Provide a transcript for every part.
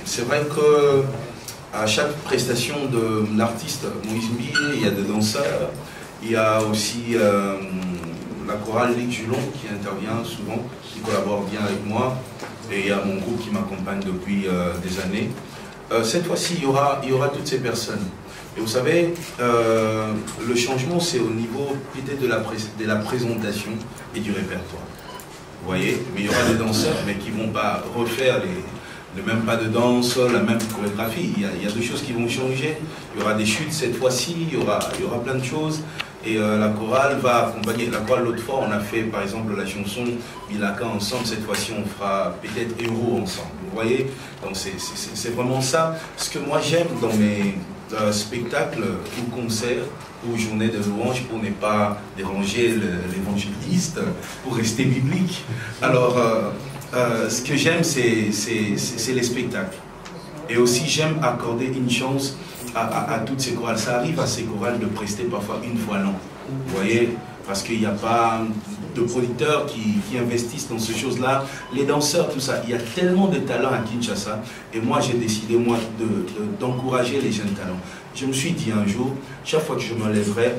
c'est vrai que à chaque prestation de l'artiste Moïse Mbié, il y a des danseurs, il y a aussi la chorale Ligue Julon qui intervient souvent, qui collabore bien avec moi, et il y a mon groupe qui m'accompagne depuis des années. Cette fois-ci, il y aura toutes ces personnes. Et vous savez, le changement, c'est au niveau peut-être de la présentation et du répertoire. Vous voyez, mais il y aura des danseurs, mais qui ne vont pas refaire le même pas de danse, la même chorégraphie. Il y a deux choses qui vont changer. Il y aura des chutes cette fois-ci, il y aura plein de choses. Et la chorale va accompagner. La chorale, l'autre fois, on a fait par exemple la chanson Bilaka ensemble. Cette fois-ci, on fera peut-être Héros ensemble. Vous voyez, donc c'est vraiment ça. Ce que moi j'aime dans mes spectacles ou concerts ou journées de louange, pour ne pas déranger l'évangéliste, pour rester biblique. Alors, ce que j'aime, c'est les spectacles. Et aussi, j'aime accorder une chance à toutes ces chorales. Ça arrive à ces chorales de prester parfois une fois l'an. Vous voyez, parce qu'il n'y a pas de producteurs qui investissent dans ces choses-là. Les danseurs, tout ça. Il y a tellement de talents à Kinshasa. Et moi, j'ai décidé, moi, d'encourager les jeunes talents. Je me suis dit un jour, chaque fois que je me lèverai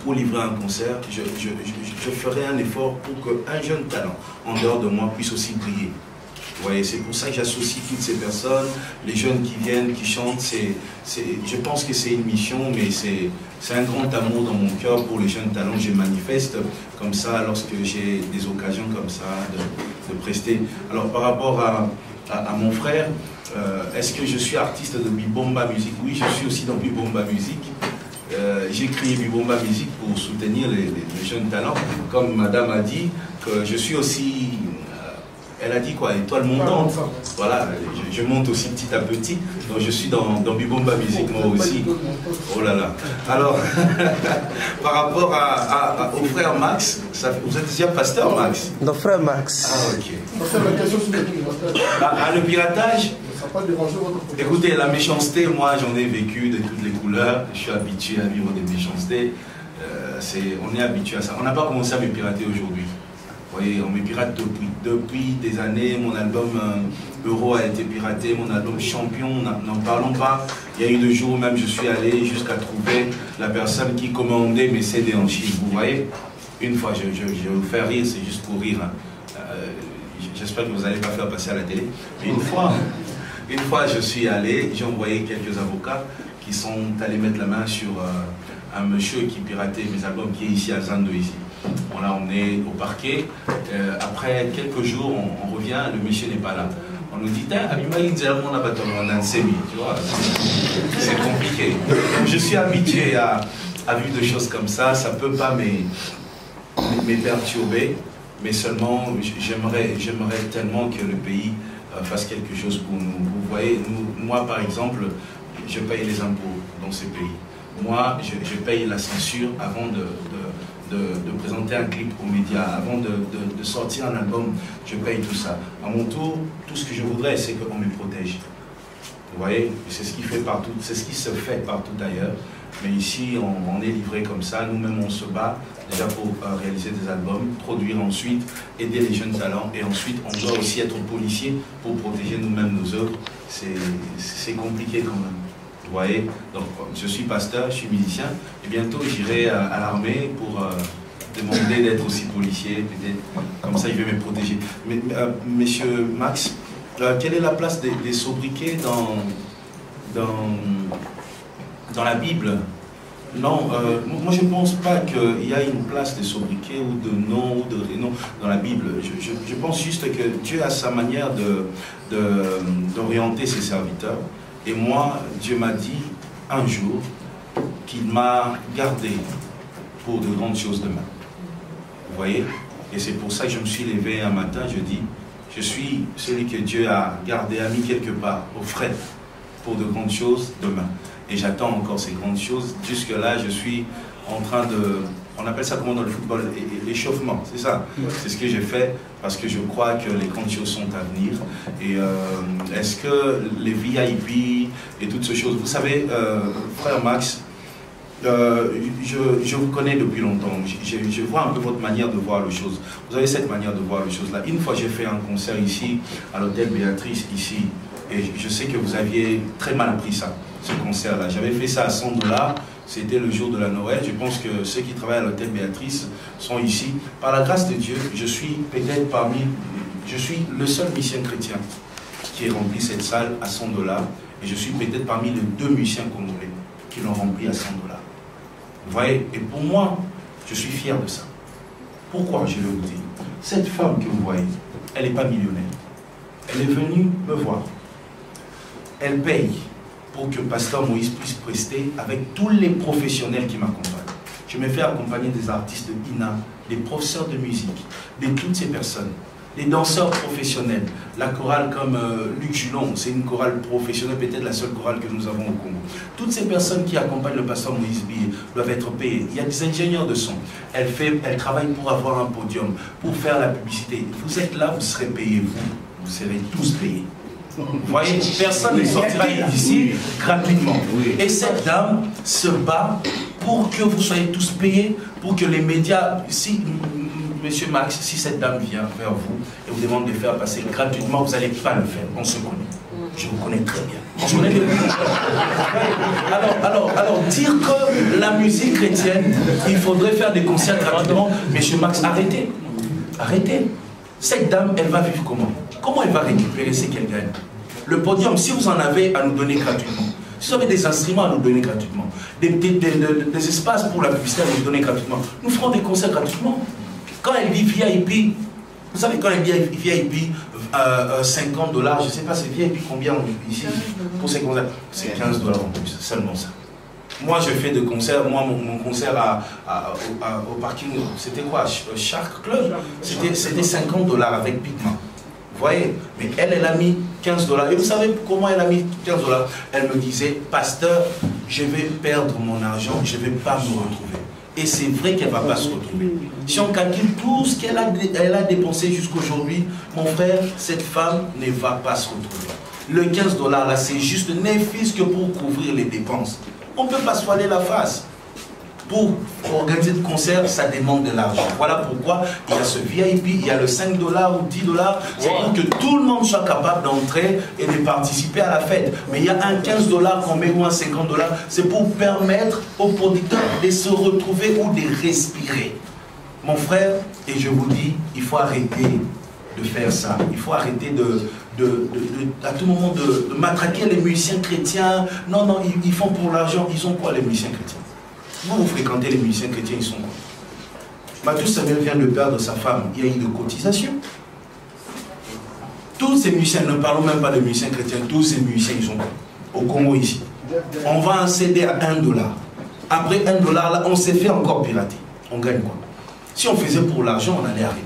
pour livrer un concert, je ferai un effort pour qu'un jeune talent, en dehors de moi, puisse aussi briller. Vous voyez, c'est pour ça que j'associe toutes ces personnes, les jeunes qui viennent, qui chantent. Je pense que c'est une mission, mais c'est un grand amour dans mon cœur pour les jeunes talents. Je manifeste comme ça lorsque j'ai des occasions comme ça de prester. Alors par rapport à mon frère, est-ce que je suis artiste de Bibomba Music? Oui, je suis aussi dans Bibomba Music. J'ai créé Bibomba Music pour soutenir les jeunes talents. Comme madame a dit, que je suis aussi... Elle a dit quoi? Étoile montante. Voilà, je monte aussi petit à petit. Donc je suis dans Bibomba Music moi aussi. Oh là là. Alors, par rapport au frère Max, vous êtes déjà pasteur Max? Non, frère Max. Ah ok. Le piratage? Écoutez, la méchanceté, moi j'en ai vécu de toutes les couleurs. Je suis habitué à vivre des méchancetés. On est habitué à ça. On n'a pas commencé à me pirater aujourd'hui. Vous voyez, on me pirate depuis des années. Mon album Euro a été piraté, mon album Champion, n'en parlons pas. Il y a eu 2 jours même, je suis allé jusqu'à trouver la personne qui commandait mes CD en Chine. Vous voyez, une fois, je vais vous faire rire, c'est juste pour rire. Hein. J'espère que vous n'allez pas faire passer à la télé. Mais une fois, je suis allé, j'ai envoyé quelques avocats qui sont allés mettre la main sur un monsieur qui piratait mes albums, qui est ici à Zando ici. Bon, là, on est au parquet. Après quelques jours, on revient, le monsieur n'est pas là. On nous dit, tu vois, c'est compliqué. Donc, je suis habitué à vivre des choses comme ça. Ça ne peut pas me perturber, mais seulement, j'aimerais tellement que le pays fasse quelque chose pour nous. Vous voyez, moi, par exemple, je paye les impôts dans ces pays. Moi, je paye la censure avant de présenter un clip aux médias, avant de sortir un album, je paye tout ça. À mon tour, tout ce que je voudrais, c'est qu'on me protège. Vous voyez, c'est ce qui fait partout, c'est ce qui se fait partout ailleurs. Mais ici, on est livré comme ça. Nous-mêmes, on se bat déjà pour réaliser des albums, produire ensuite, aider les jeunes talents. Et ensuite, on doit aussi être policier pour protéger nous-mêmes nos œuvres. C'est compliqué quand même. Vous voyez, donc je suis pasteur, je suis musicien, et bientôt j'irai à l'armée pour demander d'être aussi policier, peut-être, comme ça je vais me protéger. Mais, monsieur Max, quelle est la place des sobriquets dans la Bible? Non, moi je ne pense pas qu'il y a une place de sobriquet ou de nom ou de rénom dans la Bible. Je pense juste que Dieu a sa manière d'orienter ses serviteurs. Et moi, Dieu m'a dit un jour qu'il m'a gardé pour de grandes choses demain. Vous voyez? Et c'est pour ça que je me suis levé un matin, je dis, je suis celui que Dieu a gardé, a mis quelque part, au frais, pour de grandes choses demain. Et j'attends encore ces grandes choses. Jusque-là, je suis en train de... On appelle ça comment dans le football? L'échauffement, c'est ça. C'est ce que j'ai fait parce que je crois que les grandes choses sont à venir. Et est-ce que les VIP et toutes ces choses... Vous savez, frère Max, je vous connais depuis longtemps. Je vois un peu votre manière de voir les choses. Vous avez cette manière de voir les choses là. Une fois, j'ai fait un concert ici, à l'hôtel Béatrice, ici, Et je sais que vous aviez très mal pris ça, ce concert-là. J'avais fait ça à 100 $. C'était le jour de la Noël. Je pense que ceux qui travaillent à l'hôtel Béatrice sont ici. Par la grâce de Dieu, je suis peut-être je suis le seul musicien chrétien qui ait rempli cette salle à 100 $. Et je suis peut-être parmi les 2 musiciens congolais qui l'ont rempli à 100 $. Vous voyez, et pour moi, je suis fier de ça. Pourquoi je vais vous dire? Cette femme que vous voyez, elle n'est pas millionnaire. Elle est venue me voir. Elle paye pour que Pasteur Moïse puisse prester avec tous les professionnels qui m'accompagnent. Je me fais accompagner des artistes de INA, des professeurs de musique, de toutes ces personnes, des danseurs professionnels. La chorale comme Luc Julon, c'est une chorale professionnelle, peut-être la seule chorale que nous avons au Congo. Toutes ces personnes qui accompagnent le Pasteur Moïse Billet doivent être payées. Il y a des ingénieurs de son. Elle travaille pour avoir un podium, pour faire la publicité. Vous êtes là, vous serez payés, vous serez tous payés. Vous voyez, personne ne sortira d'ici gratuitement. Et cette dame se bat pour que vous soyez tous payés, pour que les médias, si, Monsieur Max, si cette dame vient vers vous et vous demande de faire passer gratuitement, vous n'allez pas le faire. On se connaît. Je vous connais très bien. On se connaît depuis. Alors, dire que la musique chrétienne, il faudrait faire des concerts gratuitement, Monsieur Max, arrêtez. Arrêtez. Cette dame, elle va vivre comment? Comment elle va récupérer ce qu'elle gagne? Le podium, si vous en avez à nous donner gratuitement, si vous avez des instruments à nous donner gratuitement, des espaces pour la publicité à nous donner gratuitement, nous ferons des concerts gratuitement. Quand elle dit VIP, vous savez, quand elle dit VIP, 50 $, je ne sais pas, c'est VIP combien ici pour ces concerts? C'est 15 $ en plus, seulement ça. Moi, je fais des concerts. Moi, mon concert au parking, c'était quoi? Shark Club. C'était 50 $ avec Pigment. Vous voyez? Mais elle a mis 15 $. Et vous savez comment elle a mis 15 $? Elle me disait, pasteur, je vais perdre mon argent, je ne vais pas me retrouver. Et c'est vrai qu'elle ne va pas se retrouver. Si on calcule tout ce qu'elle a dépensé jusqu'aujourd'hui, mon frère, cette femme ne va pas se retrouver. Le 15 $ là, c'est juste ne fût-ce que pour couvrir les dépenses. On ne peut pas se voiler la face. Pour organiser des concerts, ça demande de l'argent. Voilà pourquoi il y a ce VIP, il y a le 5 $ ou 10 $. C'est pour que tout le monde soit capable d'entrer et de participer à la fête. Mais il y a un 15 $ qu'on met ou un 50 $. C'est pour permettre aux producteurs de se retrouver ou de respirer. Mon frère, et je vous dis, il faut arrêter de faire ça. Il faut arrêter à tout moment de matraquer les musiciens chrétiens. Non, non, ils font pour l'argent. Ils ont quoi les musiciens chrétiens? Vous fréquentez les musiciens chrétiens, ils sont quoi? Mathieu Samuel vient de perdre sa femme. Il y a eu de cotisations. Tous ces musiciens, ne parlons même pas de musiciens chrétiens, tous ces musiciens, ils sont quoi? Au Congo ici. On vend un CD à 1 $. Après 1 $, là, on s'est fait encore pirater. On gagne quoi? Si on faisait pour l'argent, on allait arrêter.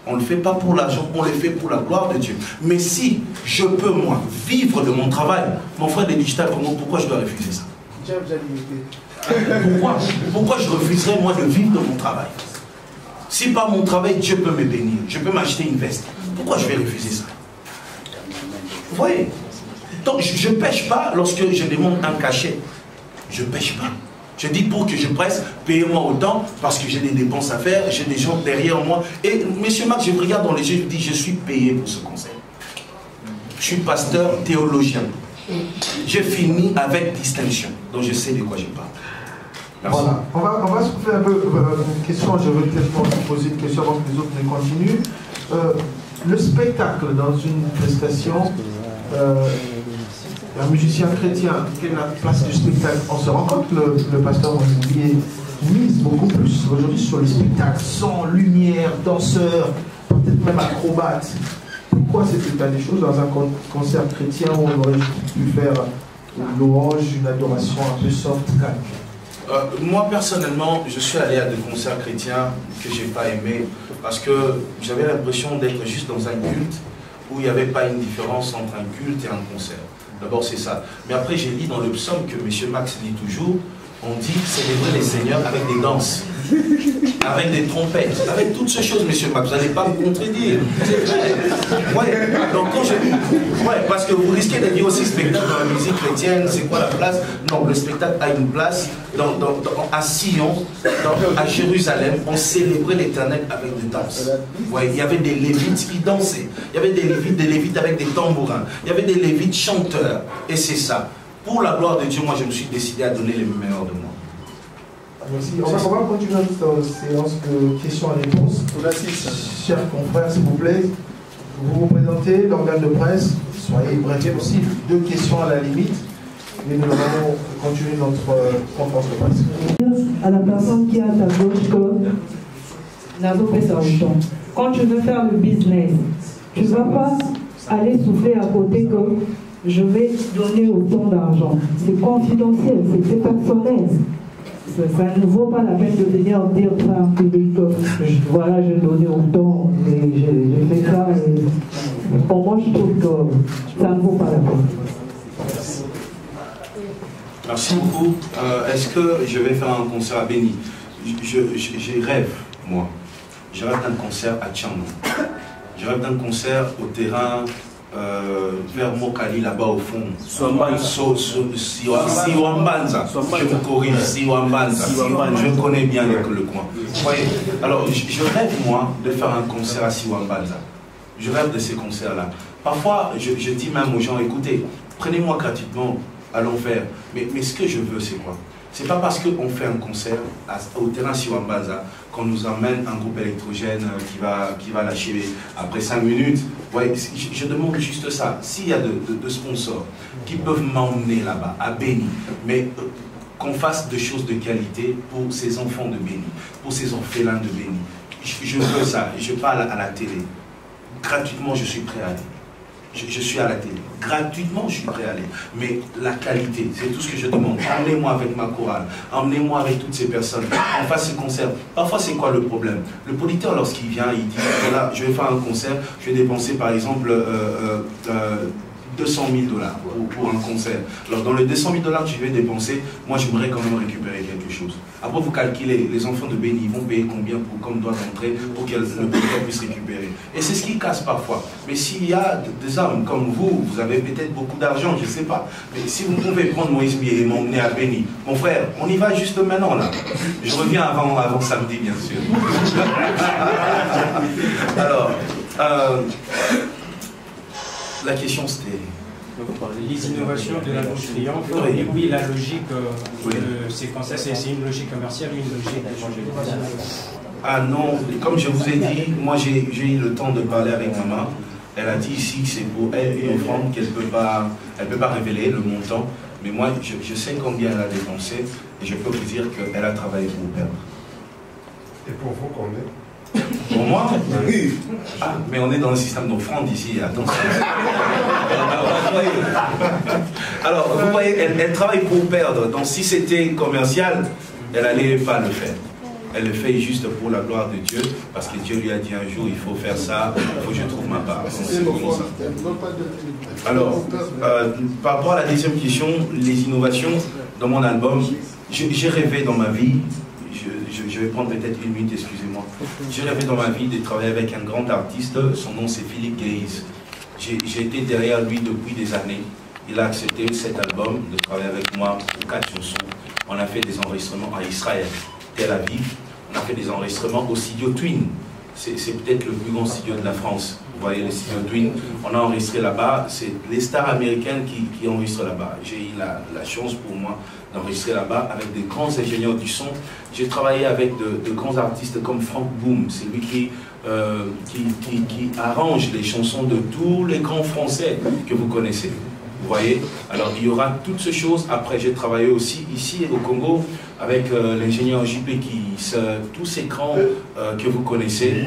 On ne le fait pas pour l'argent, on le fait pour la gloire de Dieu. Mais si je peux, moi, vivre de mon travail, mon frère des Digital Congo, pourquoi je dois refuser ça? Pourquoi je refuserais, moi, de vivre de mon travail? Si par mon travail, Dieu peut me bénir, je peux m'acheter une veste, pourquoi je vais refuser ça? Vous voyez? Donc, je ne pêche pas lorsque je demande un cachet. Je ne pêche pas. Je dis pour que je presse, payez-moi autant, parce que j'ai des dépenses à faire, j'ai des gens derrière moi. Et monsieur Max, je me regarde dans les yeux, je dis, je suis payé pour ce conseil. Je suis pasteur théologien. J'ai fini avec distinction, donc je sais de quoi je parle. Merci. Voilà, on va se faire un peu une question, je vais peut-être vous poser une question avant que les autres ne continuent. Le spectacle dans une prestation, un musicien chrétien, quelle est la place du spectacle? On se rend compte que le pasteur Moïse mise beaucoup plus aujourd'hui sur les spectacles, son, lumière, danseurs, peut-être même acrobates. Pourquoi cet état des choses dans un concert chrétien où on aurait pu faire une louange, une adoration un peu soft, calme? Moi personnellement, je suis allé à des concerts chrétiens que je n'ai pas aimés parce que j'avais l'impression d'être juste dans un culte où il n'y avait pas une différence entre un culte et un concert. D'abord c'est ça. Mais après j'ai lu dans le psaume que M. Max lit toujours, On dit célébrer les seigneurs avec des danses, avec des trompettes, avec toutes ces choses, monsieur Max. Vous n'allez pas me contredire. C'est vrai. Ouais. Donc quand je dis, ouais, parce que vous risquez de dire aussi spectacle dans la musique chrétienne, c'est quoi la place? Non, le spectacle a une place à Sion, à Jérusalem. On célébrait l'Éternel avec des danses. Ouais, il y avait des lévites qui dansaient. Il y avait des lévites avec des tambourins. Il y avait des lévites chanteurs. Et c'est ça. Pour la gloire de Dieu, moi je me suis décidé à donner les meilleurs de moi. Merci. On va continuer notre séance de questions-réponses. Chers confrères, s'il vous plaît, vous vous présentez, l'organe de presse, soyez bref possible, 2 questions à la limite, et nous allons continuer notre conférence de presse. À la personne qui est à ta gauche, que Nazo fait ça autant. Quand tu veux faire le business, tu ne vas pas aller souffler à côté que je vais donner autant d'argent. C'est confidentiel, c'est personnel. Ça ne vaut pas la peine de venir dire ça en public. Voilà, j'ai donné autant et j'ai fait ça. Et pour moi, je trouve que ça ne vaut pas la peine. Merci beaucoup. Est-ce que je vais faire un concert à Béni? Je rêve, moi. Je rêve d'un concert à Tchano. Je rêve d'un concert au terrain vers Mokali, là-bas au fond. Siwambanza. Je vous corrige, Siwambanza. Je connais bien le coin. Voyez, alors, je rêve, moi, de faire un concert à Siwambanza. Je rêve de ces concerts-là. Parfois, je dis même aux gens, écoutez, prenez-moi gratuitement, allons faire. Mais ce que je veux, c'est quoi? C'est pas parce qu'on fait un concert au terrain Siwambanza qu'on nous emmène un groupe électrogène qui va lâcher après 5 minutes. Ouais, je demande juste ça. S'il y a de sponsors qui peuvent m'emmener là-bas, à Béni, mais qu'on fasse des choses de qualité pour ces enfants de Béni, pour ces orphelins de Béni. Je veux ça. Je parle à la télé. Gratuitement, je suis prêt à aller. Je suis à la télé. Gratuitement, je suis prêt à aller. Mais la qualité, c'est tout ce que je demande. Emmenez-moi avec ma chorale. Emmenez-moi avec toutes ces personnes. On fasse ce concert. Parfois, c'est quoi le problème? Le producteur, lorsqu'il vient, il dit, voilà, je vais faire un concert, je vais dépenser par exemple 200 000 $ pour un concert. Alors dans les 200 000 $ que je vais dépenser, moi j'aimerais quand même récupérer quelque chose. Après vous calculez, les enfants de Béni vont payer combien comme doit entrer pour que le producteur puisse récupérer. Et c'est ce qui casse parfois. Mais s'il y a des hommes comme vous, vous avez peut-être beaucoup d'argent, je ne sais pas. Mais si vous pouvez prendre Moïse Mié et m'emmener à Béni, mon frère, on y va juste maintenant là. Je reviens avant samedi bien sûr. Alors, la question c'était... Les innovations de la bouche triomphe, et oui, la logique de ces concerts, c'est une logique commerciale ou une logique d'évangélisation? Ah non, comme je vous ai dit, moi j'ai eu le temps de parler avec maman. Elle a dit ici c'est pour elle une offrande qu'elle ne peut pas révéler le montant. Mais moi je sais combien elle a dépensé et je peux vous dire qu'elle a travaillé pour perdre. Et pour vous combien? Pour moi? Oui. Ah, mais on est dans le système d'offrande ici, attention. Alors, vous voyez, elle travaille pour perdre. Donc, si c'était commercial, elle n'allait pas le faire. Elle le fait juste pour la gloire de Dieu, parce que Dieu lui a dit un jour, il faut faire ça, il faut que je trouve ma part. Alors, par rapport à la deuxième question, les innovations dans mon album, j'ai rêvé dans ma vie. Je vais prendre peut-être une minute, excusez-moi. J'ai rêvé dans ma vie de travailler avec un grand artiste, son nom c'est Philippe Gaze. J'ai été derrière lui depuis des années. Il a accepté cet album de travailler avec moi pour 4 chansons. On a fait des enregistrements à Israël, Tel Aviv. On a fait des enregistrements au studio Twin. C'est peut-être le plus grand studio de la France. Vous voyez le studio Twin. On a enregistré là-bas. C'est les stars américaines qui enregistrent là-bas. J'ai eu la chance pour moi d'enregistrer là-bas avec des grands ingénieurs du son. J'ai travaillé avec de grands artistes comme Frank Boom. C'est lui qui arrange les chansons de tous les grands Français que vous connaissez. Vous voyez? Alors il y aura toutes ces choses. Après j'ai travaillé aussi ici au Congo avec l'ingénieur JP tous ces grands que vous connaissez.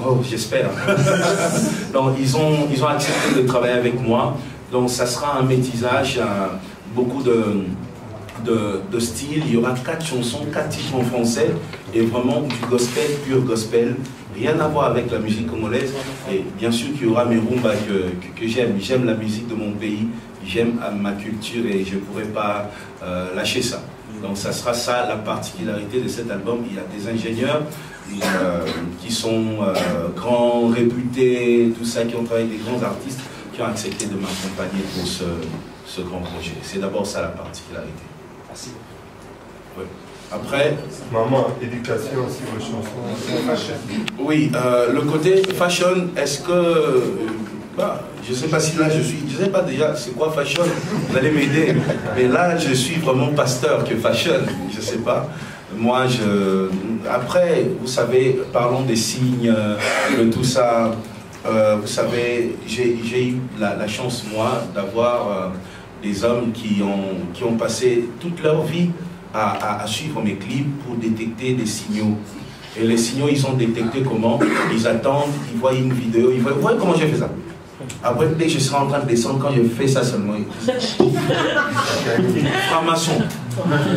Oh, j'espère. Donc ils ont accepté de travailler avec moi. Donc ça sera un métissage, beaucoup de style. Il y aura 4 chansons, 4 titres en français et vraiment du gospel, pur gospel. Rien à voir avec la musique congolaise. Et bien sûr qu'il y aura mes rumbas que j'aime. J'aime la musique de mon pays, j'aime ma culture et je ne pourrais pas lâcher ça. Donc ça sera ça la particularité de cet album. Il y a des ingénieurs qui sont grands, réputés, tout ça, qui ont travaillé avec des grands artistes, qui ont accepté de m'accompagner pour ce grand projet. C'est d'abord ça la particularité. Merci. Ouais. Après... Maman, éducation aussi, vos chansons. Fashion. Oui, le côté fashion, est-ce que... je ne sais pas si là je ne sais pas déjà c'est quoi fashion, vous allez m'aider. Mais là je suis vraiment pasteur que fashion, je ne sais pas. Moi, après, vous savez, parlons des signes, de tout ça. Vous savez, j'ai eu la chance, moi, d'avoir des hommes qui ont passé toute leur vie à suivre mes clips pour détecter des signaux. Et les signaux, ils sont détectés comment? Ils attendent, ils voient une vidéo, ils voient comment j'ai fait ça. Après, dès que je serai en train de descendre, quand je fais ça seulement, franc-maçon.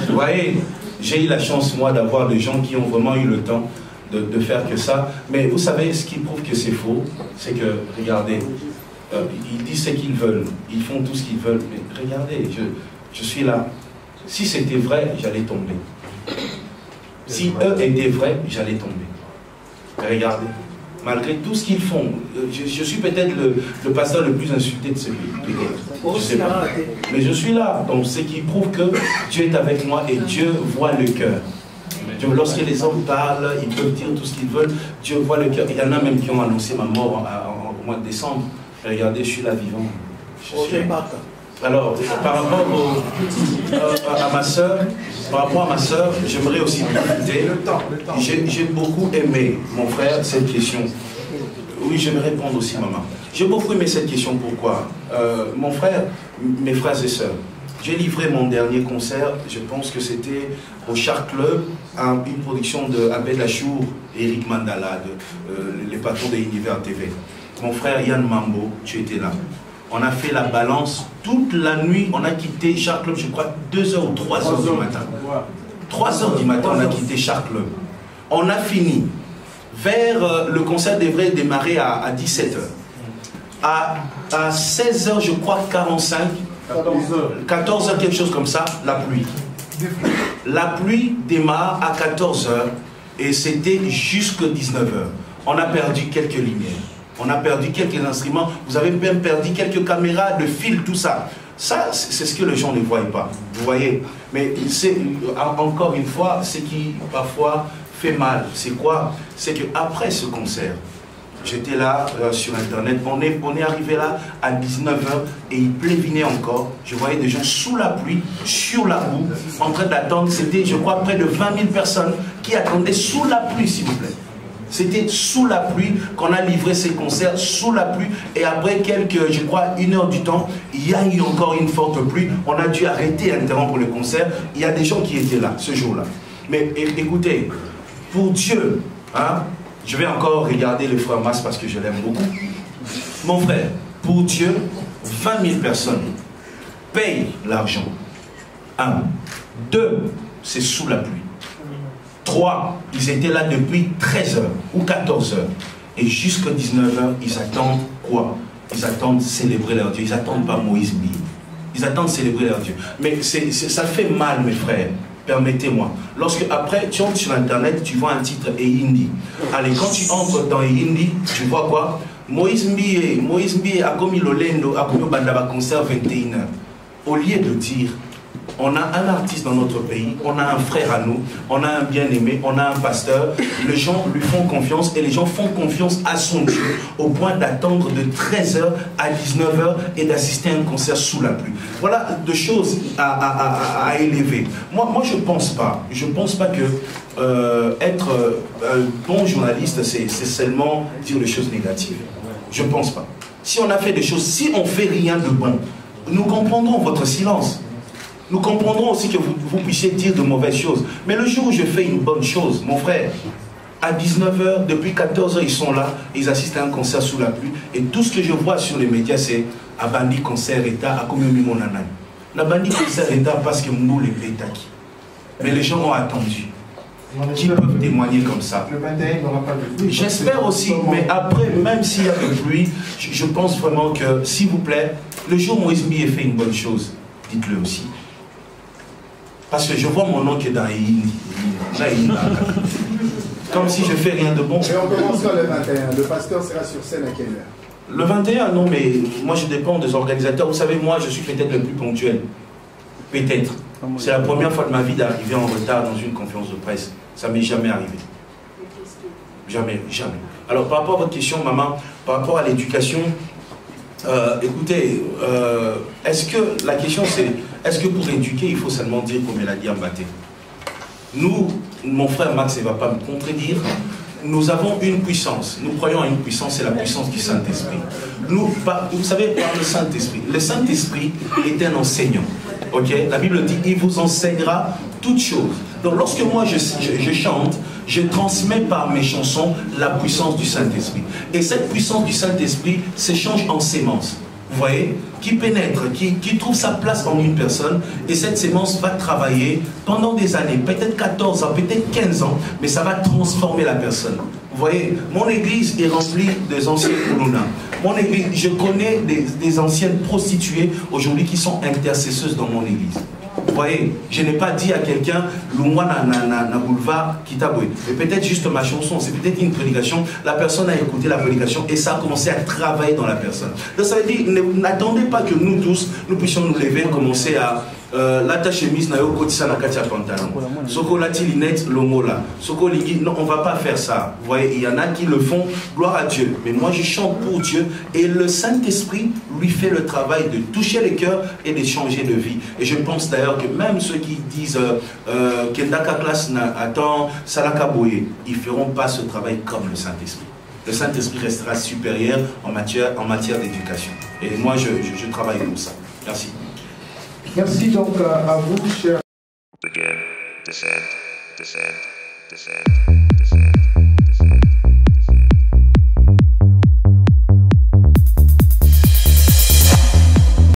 Vous voyez, j'ai eu la chance, moi, d'avoir des gens qui ont vraiment eu le temps de faire que ça. Mais vous savez, ce qui prouve que c'est faux, c'est que, regardez, ils disent ce qu'ils veulent, ils font tout ce qu'ils veulent, mais regardez, je suis là. Si c'était vrai, j'allais tomber. Si eux étaient vrais, j'allais tomber. Regardez, malgré tout ce qu'ils font, je suis peut-être le pasteur le plus insulté de ce pays. Je sais pas. Mais je suis là, donc ce qui prouve que Dieu est avec moi et Dieu voit le cœur. Lorsque les hommes parlent, ils peuvent dire tout ce qu'ils veulent, Dieu voit le cœur. Il y en a même qui ont annoncé ma mort au mois de décembre. Regardez, je suis là vivant. Alors, par rapport à ma soeur, j'aimerais aussi profiter. J'ai beaucoup aimé, mon frère, cette question. Oui, je vais répondre aussi, maman. J'ai beaucoup aimé cette question. Pourquoi? Mon frère, mes frères et sœurs, j'ai livré mon dernier concert, je pense que c'était au Char Club, une production de Abed Achour et Eric Mandala, les patrons de Univers TV. Mon frère Yann Mambo, tu étais là. On a fait la balance toute la nuit, on a quitté Char Club, je crois, 2h ou 3h du matin. 3h du matin, on a quitté Char Club. On a fini. Le concert devrait démarrer à 17h. À 16h, je crois, 45, 14h, quelque chose comme ça, la pluie. La pluie démarre à 14h et c'était jusqu'à 19h. On a perdu quelques lumières. On a perdu quelques instruments, vous avez même perdu quelques caméras, de fil, tout ça. Ça, c'est ce que les gens ne voient pas. Vous voyez? Mais c'est encore une fois, ce qui parfois fait mal. C'est quoi? C'est qu'après ce concert, j'étais là sur Internet, on est arrivé là à 19h et il pleuvinait encore. Je voyais des gens sous la pluie, sur la roue, en train d'attendre. C'était, je crois, près de 20 000 personnes qui attendaient sous la pluie, s'il vous plaît. C'était sous la pluie qu'on a livré ces concerts, sous la pluie. Et après je crois, 1 heure du temps, il y a eu encore une forte pluie. On a dû arrêter, interrompre le concert. Il y a des gens qui étaient là, ce jour-là. Mais écoutez, pour Dieu, hein, je vais encore regarder le frère Mas parce que je l'aime beaucoup. Mon frère, pour Dieu, 20 000 personnes payent l'argent. 1. 2, c'est sous la pluie. 3, ils étaient là depuis 13h ou 14h. Et jusqu'à 19h, ils attendent quoi? Ils attendent célébrer leur Dieu. Ils n'attendent pas Moïse Mbiye. Ils attendent célébrer leur Dieu. Mais ça fait mal, mes frères. Permettez-moi. Lorsque après, tu entres sur Internet, tu vois un titre Eyindi. Allez, quand tu entres dans Eyindi, tu vois quoi? Moïse Mbiye a commis l'Olendo, a commis Bandaba concert 21h. Au lieu de dire, on a un artiste dans notre pays, on a un frère à nous, on a un bien-aimé, on a un pasteur, les gens lui font confiance et les gens font confiance à son Dieu au point d'attendre de 13h à 19h et d'assister à un concert sous la pluie. Voilà deux choses à élever. Moi je pense pas que être un bon journaliste, c'est seulement dire des choses négatives. Je pense pas. Si on a fait des choses, si on fait rien de bon, nous comprendrons votre silence. Nous comprendrons aussi que vous puissiez dire de mauvaises choses. Mais le jour où je fais une bonne chose, mon frère, à 19h, depuis 14h, ils sont là, ils assistent à un concert sous la pluie. Et tout ce que je vois sur les médias, c'est Abandi concert État, à combien de mon nanani. Abandi concert État parce que nous les pétaki. Mais les gens ont attendu. Qui peuvent témoigner comme ça? Le 21, il n'y aura pas de pluie. J'espère aussi, mais après, même s'il y a de pluie, je pense vraiment que, s'il vous plaît, le jour où Moïse Mbiye fait une bonne chose, dites-le aussi. Parce que je vois mon nom qui est dans comme si je fais rien de bon. Et on commencera le 21. Le pasteur sera sur scène à quelle heure? Le 21, non, mais moi je dépends des organisateurs. Vous savez, moi je suis peut-être le plus ponctuel. Peut-être. C'est la première fois de ma vie d'arriver en retard dans une conférence de presse. Ça m'est jamais arrivé. Jamais, jamais. Alors par rapport à votre question, maman, par rapport à l'éducation, écoutez, est-ce que la question c'est, est-ce que pour éduquer, il faut seulement dire comme elle a dit Mbaté? Nous, mon frère Max ne va pas me contredire, nous avons une puissance. Nous croyons à une puissance, c'est la puissance du Saint-Esprit. Nous, vous savez, par le Saint-Esprit est un enseignant. Ok? La Bible dit, il vous enseignera toutes choses. Donc lorsque moi je chante, je transmets par mes chansons la puissance du Saint-Esprit. Et cette puissance du Saint-Esprit s'échange en sémences. Vous voyez, qui pénètre, qui trouve sa place en une personne, et cette sémence va travailler pendant des années, peut-être 14 ans, peut-être 15 ans, mais ça va transformer la personne. Vous voyez, mon église est remplie des anciens Kuluna. Mon église, je connais des anciennes prostituées aujourd'hui qui sont intercesseuses dans mon église. Vous voyez, je n'ai pas dit à quelqu'un, Lungwa na boulevard Kitaboué. Mais peut-être juste ma chanson, c'est peut-être une prédication. La personne a écouté la prédication et ça a commencé à travailler dans la personne. Donc ça veut dire, n'attendez pas que nous tous, nous puissions nous lever et commencer à la chemise na yo kotisa na katia pantalon. Soko la tilinette lomola. Soko ligi, non, on va pas faire ça. Vous voyez, il y en a qui le font, gloire à Dieu. Mais moi je chante pour Dieu et le Saint-Esprit lui fait le travail de toucher les cœurs et de changer de vie. Et je pense d'ailleurs que même ceux qui disent Kendaka classe na attend Salaka Boye, ils feront pas ce travail comme le Saint-Esprit. Le Saint-Esprit restera supérieur en matière d'éducation. Et moi je travaille comme ça. Merci. Merci donc à vous, chers. Begin, descend, descend, descend.